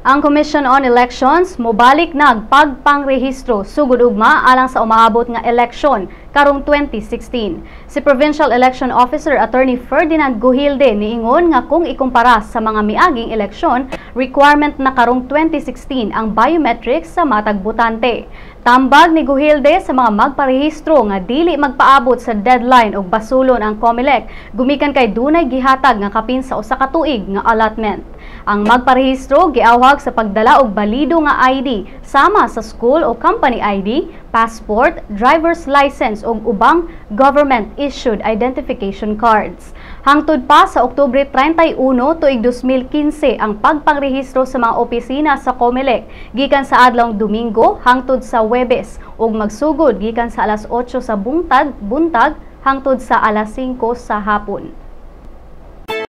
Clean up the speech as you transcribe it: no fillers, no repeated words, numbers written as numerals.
Ang Commission on Elections mobalik nagpagpangrehistro sugod ugma alang sa umaabot nga eleksyon karong 2016. Si Provincial Election Officer Attorney Ferdinand Guhilde niingon nga kung ikumpara sa mga miaging eleksyon, requirement na karong 2016 ang biometrics sa matag botante. Tambag ni Guhilde sa mga magparehistro nga dili magpaabot sa deadline og basulon ang COMELEC gumikan kay dunay gihatag nga kapin sa usa ka tuig nga allotment. Ang magparehistro giawhag sa pagdala og balido nga ID sama sa school o company ID, passport, driver's license ug ubang government-issued identification cards. Hangtod pa sa Oktubre 31 tuig 2015 ang pagpangrehistro sa mga opisina sa COMELEC gikan sa adlawng Domingo hangtod sa Huwebes ug magsugod gikan sa alas 8 sa buntag hangtod sa alas 5 sa hapon.